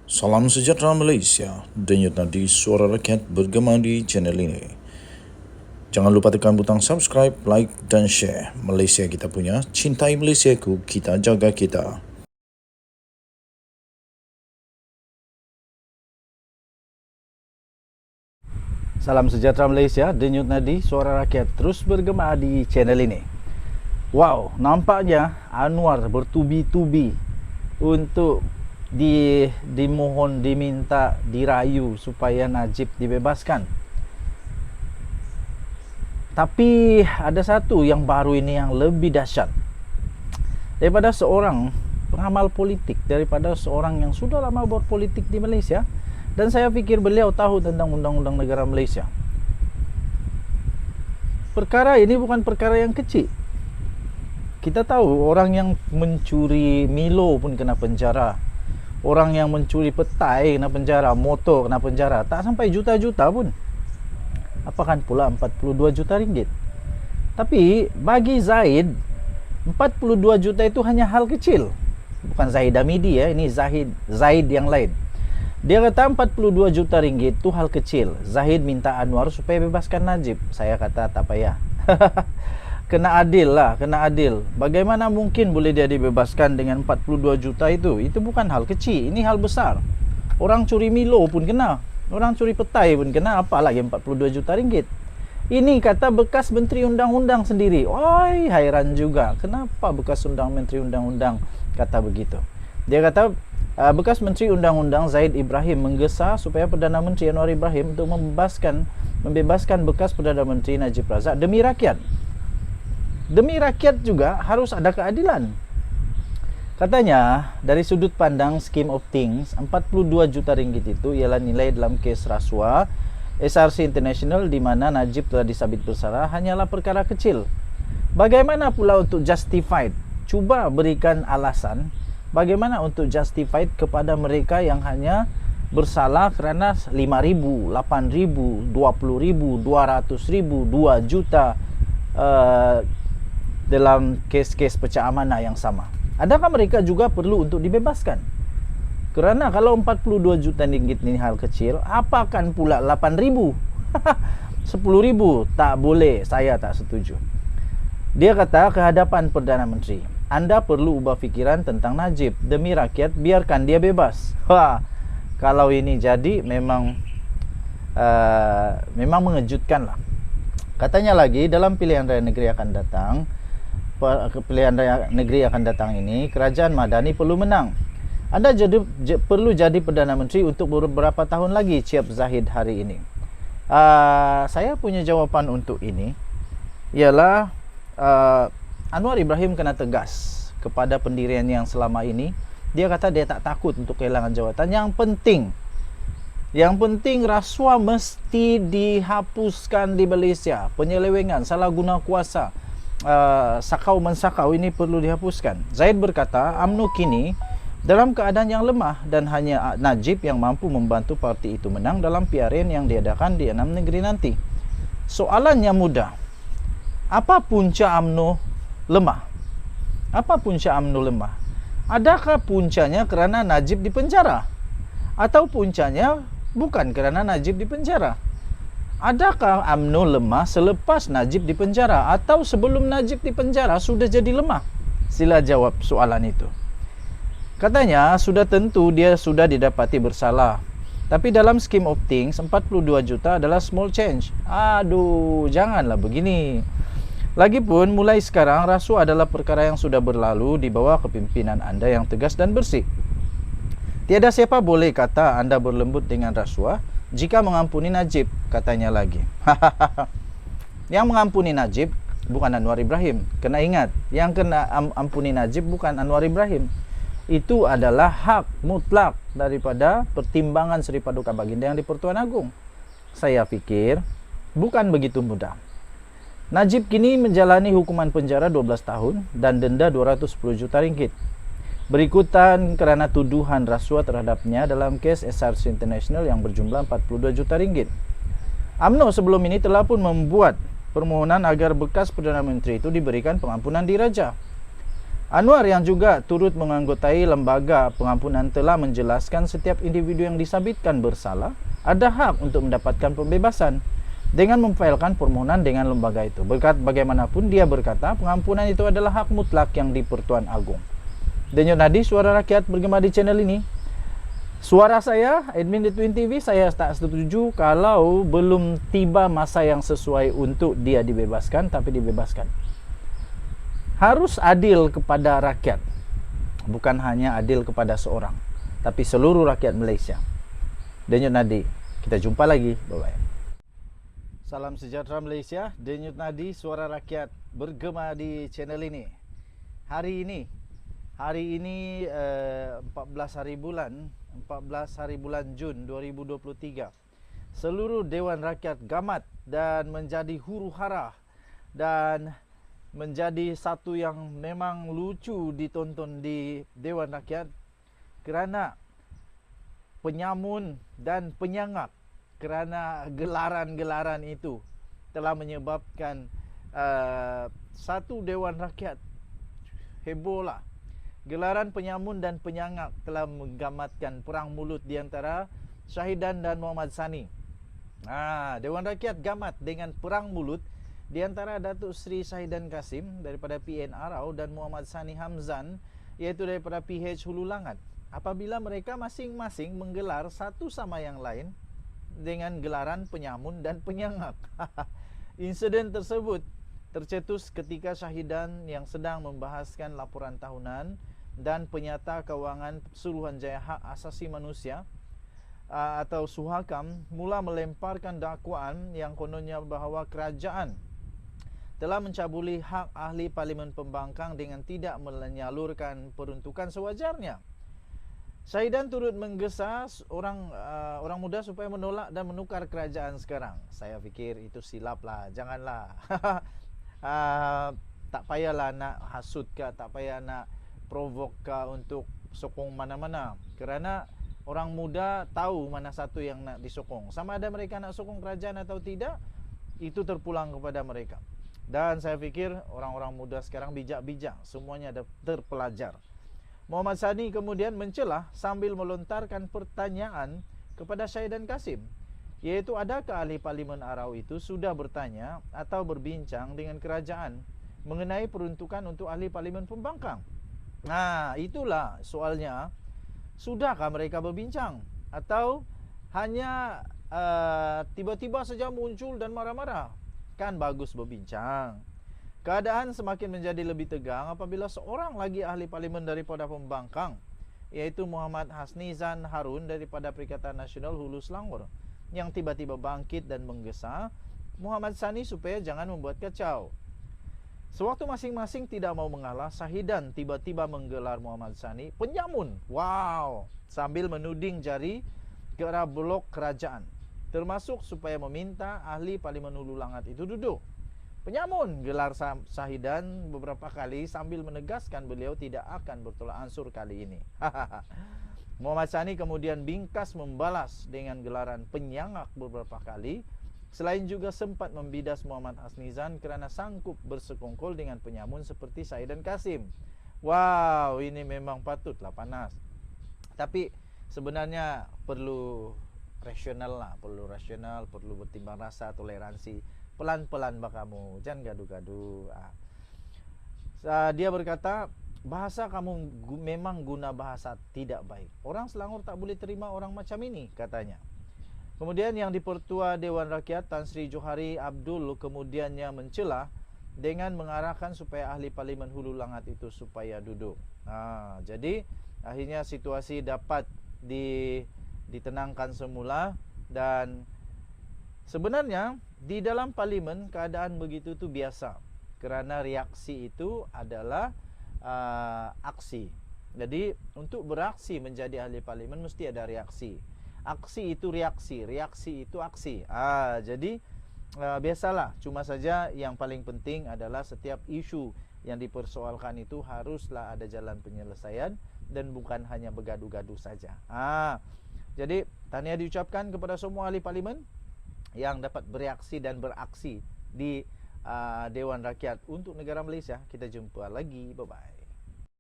Salam sejahtera Malaysia, denyut nadi suara rakyat bergema di channel ini. Jangan lupa tekan butang subscribe, like dan share. Malaysia kita punya, cintai Malaysiaku, kita jaga kita. Salam sejahtera Malaysia, denyut nadi suara rakyat terus bergema di channel ini. Wow, nampaknya Anwar bertubi-tubi untuk dimohon, diminta, dirayu supaya Najib dibebaskan. Tapi ada satu yang baru ini yang lebih dahsyat. Daripada seorang pengamal politik, daripada seorang yang sudah lama berpolitik di Malaysia, dan saya fikir beliau tahu tentang undang-undang negara Malaysia. Perkara ini bukan perkara yang kecil. Kita tahu orang yang mencuri Milo pun kena penjara. Orang yang mencuri petai kena penjara, motor kena penjara. Tak sampai juta-juta pun. Apakan pula 42 juta ringgit. Tapi bagi Zaid, 42 juta itu hanya hal kecil. Bukan Zaid Hamidi ya, ini Zaid yang lain. Dia kata 42 juta ringgit itu hal kecil. Zahid minta Anwar supaya bebaskan Najib. Saya kata tak payah. Kena adil lah, kena adil. Bagaimana mungkin boleh dia dibebaskan dengan 42 juta itu? Itu bukan hal kecil, ini hal besar. Orang curi Milo pun kena. Orang curi petai pun kena, apalagi 42 juta ringgit. Ini kata bekas Menteri Undang-Undang sendiri. Oi, hairan juga. Kenapa bekas Menteri Undang-Undang kata begitu? Dia kata bekas Menteri Undang-Undang Zaid Ibrahim menggesa supaya Perdana Menteri Anwar Ibrahim untuk membebaskan bekas Perdana Menteri Najib Razak demi rakyat. Demi rakyat juga harus ada keadilan. Katanya dari sudut pandang scheme of things, 42 juta ringgit itu ialah nilai dalam kes rasuah SRC International di mana Najib telah disabit bersalah hanyalah perkara kecil. Bagaimana pula untuk justified? Cuba berikan alasan bagaimana untuk justified kepada mereka yang hanya bersalah kerana 5,000, 8,000, 20,000, 200,000, 2 juta dalam kes-kes pecah amanah yang sama. Adakah mereka juga perlu untuk dibebaskan? Kerana kalau 42 juta ringgit ini hal kecil, apakan pula 8,000? 10,000? Tak boleh, saya tak setuju. Dia kata ke hadapan Perdana Menteri, anda perlu ubah fikiran tentang Najib. Demi rakyat, biarkan dia bebas. Kalau ini jadi memang mengejutkan lah. Katanya lagi dalam pilihan raya negeri akan datang, ini kerajaan Madani perlu menang. Anda perlu jadi Perdana Menteri untuk beberapa tahun lagi, Ciap Zahid hari ini. Saya punya jawapan untuk ini ialah Anwar Ibrahim kena tegas kepada pendirian yang selama ini. Dia kata dia tak takut untuk kehilangan jawatan. Yang penting rasuah mesti dihapuskan di Malaysia. Penyelewengan, salah guna kuasa, sakau mensakau ini perlu dihapuskan. Zaid berkata UMNO kini dalam keadaan yang lemah dan hanya Najib yang mampu membantu parti itu menang dalam PRN yang diadakan di 6 negeri nanti. Soalannya mudah. Apa punca UMNO lemah? Apa punca UMNO lemah? Adakah puncanya kerana Najib dipenjara? Atau puncanya bukan kerana Najib dipenjara? Adakah UMNO lemah selepas Najib dipenjara? Atau sebelum Najib dipenjara sudah jadi lemah? Sila jawab soalan itu. Katanya sudah tentu dia sudah didapati bersalah. Tapi dalam scheme of things 42 juta adalah small change. Aduh, janganlah begini. Lagipun mulai sekarang rasuah adalah perkara yang sudah berlalu di bawah kepimpinan anda yang tegas dan bersih. Tiada siapa boleh kata anda berlembut dengan rasuah jika mengampuni Najib, katanya lagi. Yang mengampuni Najib bukan Anwar Ibrahim. Kena ingat, yang kena ampuni Najib bukan Anwar Ibrahim. Itu adalah hak mutlak daripada pertimbangan Seri Paduka Baginda yang di Pertuan Agong. Saya fikir bukan begitu mudah. Najib kini menjalani hukuman penjara 12 tahun dan denda 210 juta ringgit. Berikutan kerana tuduhan rasuah terhadapnya dalam kes SRC International yang berjumlah 42 juta ringgit. UMNO sebelum ini telah pun membuat permohonan agar bekas Perdana Menteri itu diberikan pengampunan diraja. Anwar yang juga turut menganggotai lembaga pengampunan telah menjelaskan setiap individu yang disabitkan bersalah ada hak untuk mendapatkan pembebasan dengan memfailkan permohonan dengan lembaga itu. Bagaimanapun dia berkata pengampunan itu adalah hak mutlak yang di Pertuan Agong. Denyut Nadi, suara rakyat bergema di channel ini. Suara saya, admin di Twin TV, saya tak setuju kalau belum tiba masa yang sesuai untuk dia dibebaskan, tapi dibebaskan. Harus adil kepada rakyat, bukan hanya adil kepada seorang, tapi seluruh rakyat Malaysia. Denyut Nadi, kita jumpa lagi. Bye-bye. Salam sejahtera Malaysia. Denyut Nadi, suara rakyat bergema di channel ini. Hari ini 14 hari bulan Jun 2023. Seluruh Dewan Rakyat gamat dan menjadi huru hara dan menjadi satu yang memang lucu ditonton di Dewan Rakyat kerana penyamun dan penyangak kerana gelaran-gelaran itu telah menyebabkan satu Dewan Rakyat heboh lah. Gelaran penyamun dan penyangak telah menggamatkan perang mulut di antara Syahidan dan Muhammad Sani. Dewan Rakyat gamat dengan perang mulut di antara Datuk Seri Syahidan Kasim daripada PN Arau dan Muhammad Sani Hamzan iaitu daripada PH Hulu Langat. Apabila mereka masing-masing menggelar satu sama yang lain dengan gelaran penyamun dan penyangak. Insiden tersebut tercetus ketika Syahidan yang sedang membahaskan laporan tahunan dan penyata kewangan Suruhanjaya Hak Asasi Manusia atau Suhakam mula melemparkan dakwaan yang kononnya bahawa kerajaan telah mencabuli hak ahli Parlimen Pembangkang dengan tidak menyalurkan peruntukan sewajarnya. Syahidan turut menggesa orang muda supaya menolak dan menukar kerajaan sekarang. Saya fikir itu silap lah, janganlah. Tak payahlah nak hasut ke, tak payah nak provok ke untuk sokong mana-mana. Kerana orang muda tahu mana satu yang nak disokong. Sama ada mereka nak sokong kerajaan atau tidak, itu terpulang kepada mereka. Dan saya fikir orang-orang muda sekarang bijak-bijak, semuanya ada terpelajar. Muhammad Sani kemudian mencelah sambil melontarkan pertanyaan kepada Syahidan Kasim, iaitu adakah ahli Parlimen Arau itu sudah bertanya atau berbincang dengan kerajaan mengenai peruntukan untuk ahli Parlimen Pembangkang. Itulah soalnya. Sudahkah mereka berbincang atau hanya tiba-tiba saja muncul dan marah-marah? Kan bagus berbincang. Keadaan semakin menjadi lebih tegang apabila seorang lagi ahli parlimen daripada Pembangkang, iaitu Muhammad Hasnizan Harun daripada Perikatan Nasional Hulu Selangor, yang tiba-tiba bangkit dan menggesa Muhammad Sani supaya jangan membuat kacau. Sewaktu masing-masing tidak mau mengalah, Syahidan tiba-tiba menggelar Muhammad Sani penyamun. Sambil menuding jari ke arah blok kerajaan, termasuk supaya meminta ahli Parlimen Hulu Langat itu duduk. Penyamun gelar Syahidan beberapa kali sambil menegaskan beliau tidak akan bertolak ansur kali ini. Muhammad Sani kemudian bingkas membalas dengan gelaran penyangak beberapa kali. Selain juga sempat membidas Muhammad Hasnizan kerana sanggup bersekongkol dengan penyamun seperti Syahidan Kasim. Ini memang patutlah panas. Tapi sebenarnya perlu rasional, perlu bertimbang rasa, toleransi. Pelan-pelan kamu, jangan gaduh-gaduh. Dia berkata, bahasa kamu memang guna bahasa tidak baik. Orang Selangor tak boleh terima orang macam ini, katanya. Kemudian yang di-Pertua Dewan Rakyat Tan Sri Johari Abdul kemudiannya mencela dengan mengarahkan supaya ahli Parlimen Hulu Langat itu supaya duduk. Jadi akhirnya situasi dapat ditenangkan semula. Dan sebenarnya di dalam parlimen keadaan begitu tu biasa, kerana reaksi itu adalah aksi. Jadi untuk beraksi menjadi ahli parlimen mesti ada reaksi. Aksi itu reaksi, reaksi itu aksi. Jadi biasalah. Cuma saja yang paling penting adalah setiap isu yang dipersoalkan itu haruslah ada jalan penyelesaian dan bukan hanya bergaduh-gaduh saja. Jadi tahniah diucapkan kepada semua ahli parlimen yang dapat bereaksi dan beraksi di Dewan Rakyat untuk negara Malaysia. Kita jumpa lagi. Bye-bye.